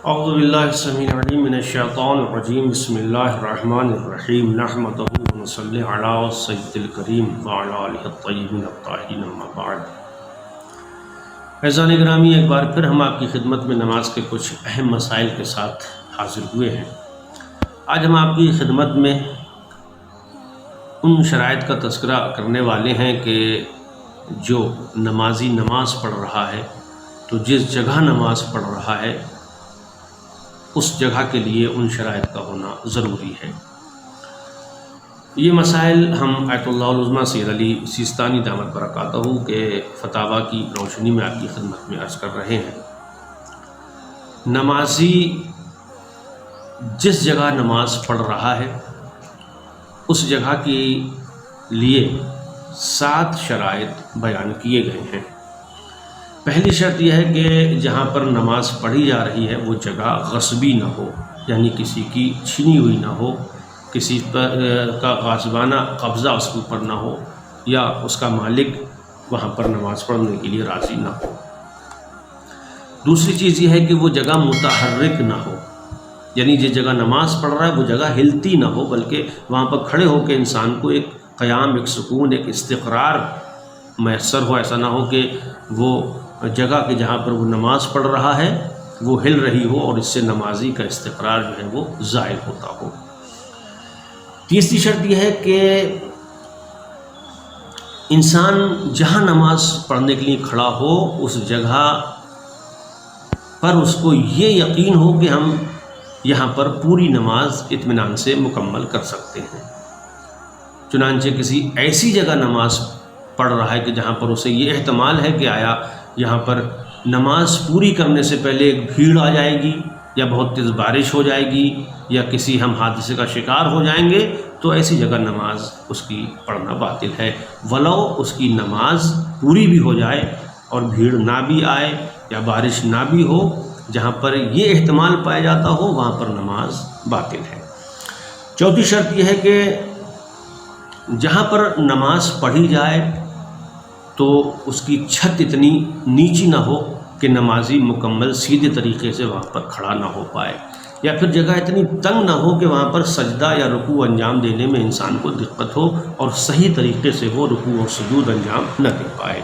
اعوذ باللہ السمیع العلیم من الشیطان الرجیم بسم اللہ الرحمن الرحیم نحمدہ ونصلی علی سید الکریم وعلی آلہ الطیبین الطاہرین اما بعد۔ عزیزان گرامی، ایک بار پھر ہم آپ کی خدمت میں نماز کے کچھ اہم مسائل کے ساتھ حاضر ہوئے ہیں۔ آج ہم آپ کی خدمت میں ان شرائط کا تذکرہ کرنے والے ہیں کہ جو نمازی نماز پڑھ رہا ہے تو جس جگہ نماز پڑھ رہا ہے اس جگہ کے لیے ان شرائط کا ہونا ضروری ہے۔ یہ مسائل ہم آیت اللہ العظمیٰ سید علی سیستانی دامت برکاتہ کے فتاویٰ کی روشنی میں آپ کی خدمت میں عرض کر رہے ہیں۔ نمازی جس جگہ نماز پڑھ رہا ہے اس جگہ کے لیے 7 شرائط بیان کیے گئے ہیں۔ پہلی شرط یہ ہے کہ جہاں پر نماز پڑھی جا رہی ہے وہ جگہ غصبی نہ ہو، یعنی کسی کی چھینی ہوئی نہ ہو، کسی کا غاصبانہ قبضہ اس کے اوپر نہ ہو، یا اس کا مالک وہاں پر نماز پڑھنے کے لیے راضی نہ ہو۔ دوسری چیز یہ ہے کہ وہ جگہ متحرک نہ ہو، یعنی جس جگہ نماز پڑھ رہا ہے وہ جگہ ہلتی نہ ہو، بلکہ وہاں پر کھڑے ہو کے انسان کو ایک قیام، ایک سکون، ایک استقرار میسر ہو۔ ایسا نہ ہو کہ وہ جگہ کہ جہاں پر وہ نماز پڑھ رہا ہے وہ ہل رہی ہو اور اس سے نمازی کا استقرار جو ہے وہ زائل ہوتا ہو۔ تیسری شرط یہ ہے کہ انسان جہاں نماز پڑھنے کے لیے کھڑا ہو اس جگہ پر اس کو یہ یقین ہو کہ ہم یہاں پر پوری نماز اطمینان سے مکمل کر سکتے ہیں۔ چنانچہ کسی ایسی جگہ نماز پڑھ رہا ہے کہ جہاں پر اسے یہ احتمال ہے کہ آیا یہاں پر نماز پوری کرنے سے پہلے ایک بھیڑ آ جائے گی، یا بہت تیز بارش ہو جائے گی، یا کسی ہم حادثے کا شکار ہو جائیں گے، تو ایسی جگہ نماز اس کی پڑھنا باطل ہے، ولو اس کی نماز پوری بھی ہو جائے اور بھیڑ نہ بھی آئے یا بارش نہ بھی ہو۔ جہاں پر یہ احتمال پایا جاتا ہو وہاں پر نماز باطل ہے۔ چوتھی شرط یہ ہے کہ جہاں پر نماز پڑھی جائے تو اس کی چھت اتنی نیچی نہ ہو کہ نمازی مکمل سیدھے طریقے سے وہاں پر کھڑا نہ ہو پائے، یا پھر جگہ اتنی تنگ نہ ہو کہ وہاں پر سجدہ یا رکوع انجام دینے میں انسان کو دقت ہو اور صحیح طریقے سے وہ رکوع اور سجود انجام نہ دے پائے۔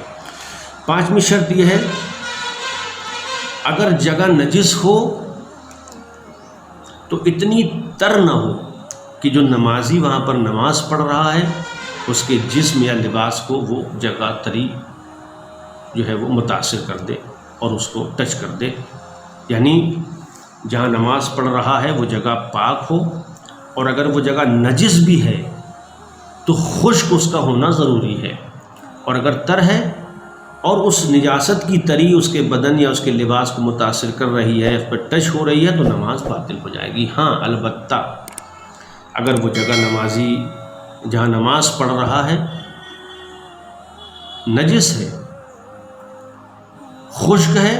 پانچویں شرط یہ ہے اگر جگہ نجس ہو تو اتنی تر نہ ہو کہ جو نمازی وہاں پر نماز پڑھ رہا ہے اس کے جسم یا لباس کو وہ جگہ تری جو ہے وہ متاثر کر دے اور اس کو ٹچ کر دے، یعنی جہاں نماز پڑھ رہا ہے وہ جگہ پاک ہو، اور اگر وہ جگہ نجس بھی ہے تو خشک اس کا ہونا ضروری ہے، اور اگر تر ہے اور اس نجاست کی تری اس کے بدن یا اس کے لباس کو متاثر کر رہی ہے، اس پر ٹچ ہو رہی ہے، تو نماز باطل ہو جائے گی۔ ہاں البتہ اگر وہ جگہ نمازی جہاں نماز پڑھ رہا ہے نجس ہے، خشک ہے،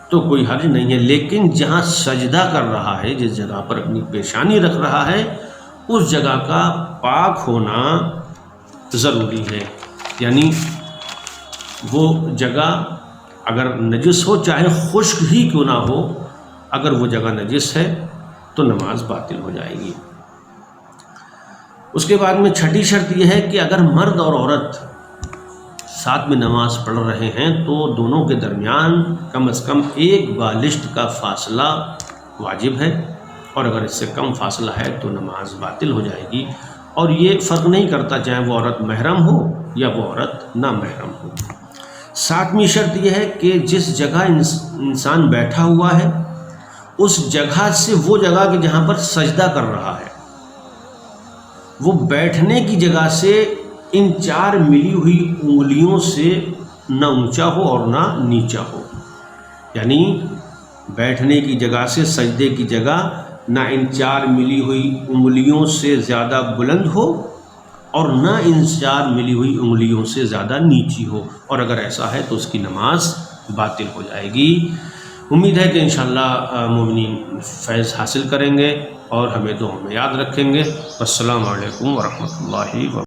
تو کوئی حرج نہیں ہے، لیکن جہاں سجدہ کر رہا ہے، جس جگہ پر اپنی پیشانی رکھ رہا ہے، اس جگہ کا پاک ہونا ضروری ہے، یعنی وہ جگہ اگر نجس ہو چاہے خشک ہی کیوں نہ ہو، اگر وہ جگہ نجس ہے تو نماز باطل ہو جائے گی۔ اس کے بعد میں چھٹی شرط یہ ہے کہ اگر مرد اور عورت ساتھ میں نماز پڑھ رہے ہیں تو دونوں کے درمیان کم از کم ایک بالشت کا فاصلہ واجب ہے، اور اگر اس سے کم فاصلہ ہے تو نماز باطل ہو جائے گی، اور یہ فرق نہیں کرتا چاہے وہ عورت محرم ہو یا وہ عورت نامحرم ہو۔ ساتویں شرط یہ ہے کہ جس جگہ انسان بیٹھا ہوا ہے اس جگہ سے وہ جگہ کہ جہاں پر سجدہ کر رہا ہے وہ بیٹھنے کی جگہ سے ان 4 ملی ہوئی انگلیوں سے نہ اونچا ہو اور نہ نیچا ہو، یعنی بیٹھنے کی جگہ سے سجدے کی جگہ نہ ان 4 ملی ہوئی انگلیوں سے زیادہ بلند ہو اور نہ ان 4 ملی ہوئی انگلیوں سے زیادہ نیچی ہو، اور اگر ایسا ہے تو اس کی نماز باطل ہو جائے گی۔ امید ہے کہ انشاءاللہ مومنین فیض حاصل کریں گے اور ہمیں دعاؤں میں یاد رکھیں گے۔ السلام علیکم ورحمۃ اللہ وبرکاتہ۔